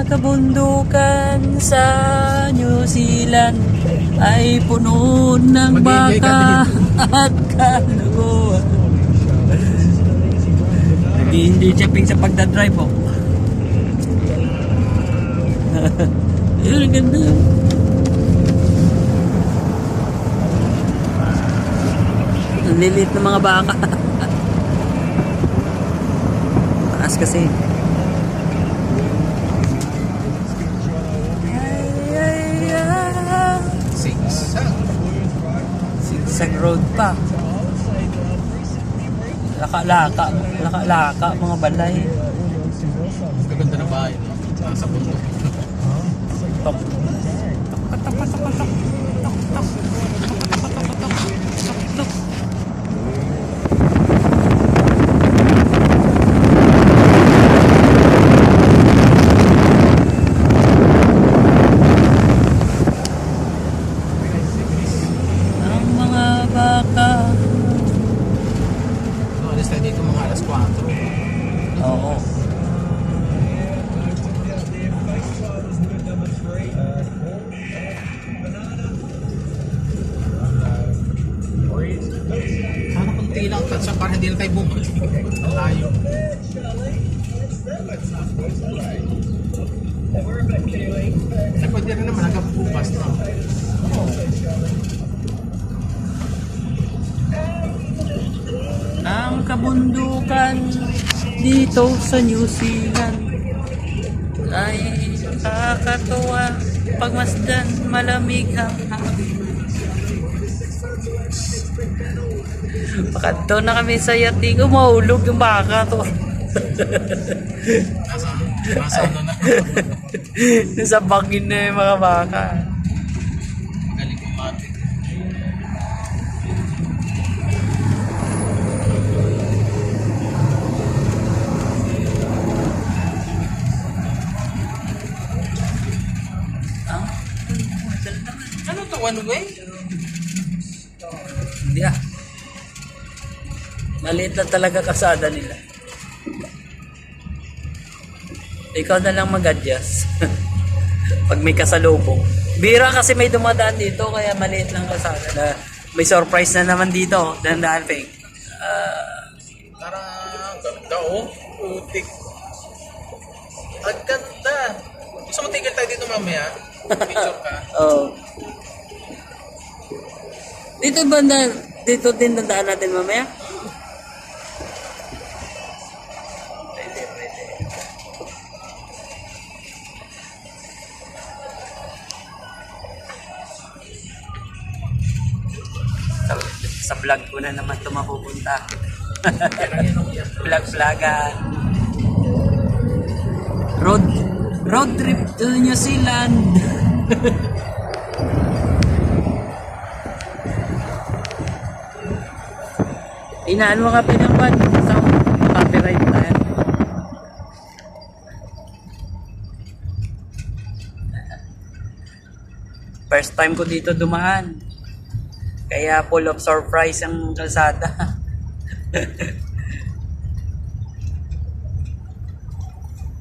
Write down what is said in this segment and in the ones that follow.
kabundukan sa New Zealand ay puno ng baka at kaluguan. Hindi checking sa pagdadrive po. Ayun, ang ganda. Ang lilit ng mga baka. Taas kasi. Sigsag road pa. Laka-laka mga balay. Gaganda ng bahay, no? Sa bundok. Top. Ang mga baka. Alis tayo dito mga alas 4. Oo. Sana kunti lang tatsa para hindi na tayo bumalik. Layo. Kasi pwede rin naman hanggang bukas na. Ang kabundukan dito sa New Zealand ay nakakatuwa pagmasdan, malamig ang hangin. Pakadto na kami sa yating, mahulog yung baka to. Nasa ano na. Nasa bangin na yung mga baka. Galing yung matik. Ano to, one way? Hindi ah. Maliit lang talaga kasada nila. Ikaw na lang mag-adjust. Pag may kasalubong. Bira kasi may dumadaan dito kaya maliit lang kasada na may surprise na naman dito. Dandaan ping. Tara, ganda oh. Putik. Ang ganda. Gusto mo tigil tayo dito mamaya? Picture ka. Oh. Dito din dandaan natin mamaya. Pwede. Sa vlog ko na naman ito mapupunta. Vlog-vlogan. Road trip to New Zealand. Inaan mo ka pinangban sa copyright tayo. First time ko dito dumaan. Kaya full of surprise ang kalsada.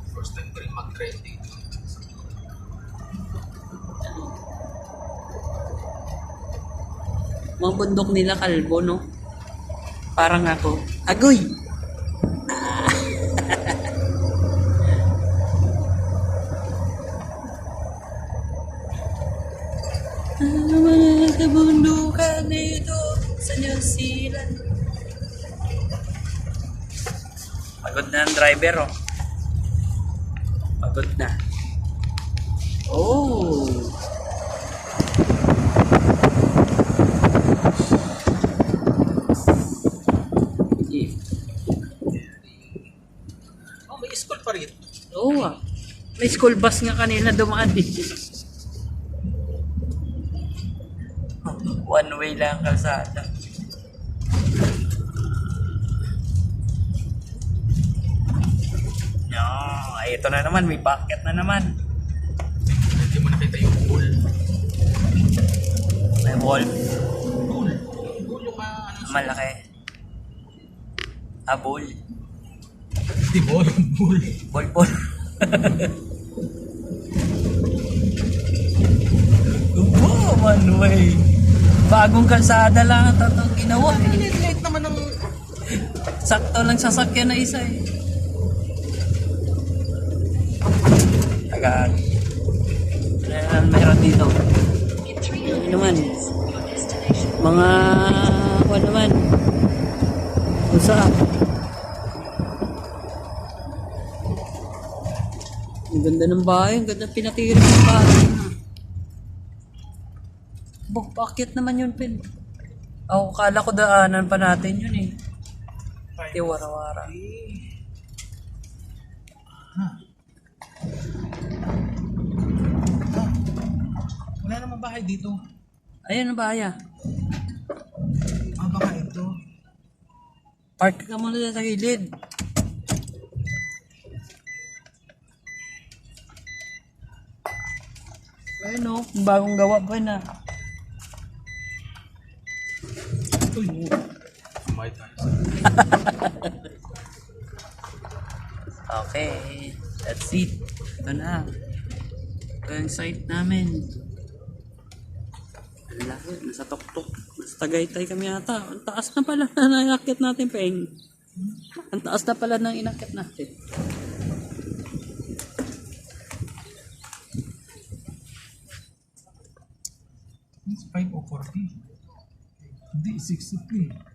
First time ko rin mag-trail dito. Mga bundok nila kalbo, no? Parang ako. Agoy! Ang mga kabundukan dito sa New Zealand. Pagod na ang driver, oh. Pagod na. Oh! Oh, may school pa rin. Oo ah. May school bus nga kanina dumaan dito. One way lang ang kalsada. No, ay ito na naman, may bucket na naman. Hindi mo nakita yung pool. May wall. Pool. Pool yung ano. Malaki. Abol. Di ba yung pool? Bol. one way. Bagong kalsada lang ang tatong ginawa. Late naman ng... Sakto lang sasakyan na isa eh. Agad. Ayan, mayroon dito. Ano naman? Mga... Ano naman? Usa. Ang ganda ng bahay. Ang ganda pinatira ng bahay. Bakit naman yun, Pin? Ako, kala ko daanan pa natin yun eh. Di wara-wara. Wala namang bahay dito. Ayan ang bahaya. Baka ito. Park ka muna dyan sa gilid. Ayun o, bagong gawa pa na. Uy, may tayo. Okay, that's it. Ito na. Ito yung site namin. Ang laki, nasa tuktok. Nasa Tagaytay kami yata. Ang taas na pala na inakit natin, Peng. Ang taas na pala na inakit natin. It's 5 o 40. Hindi, 63.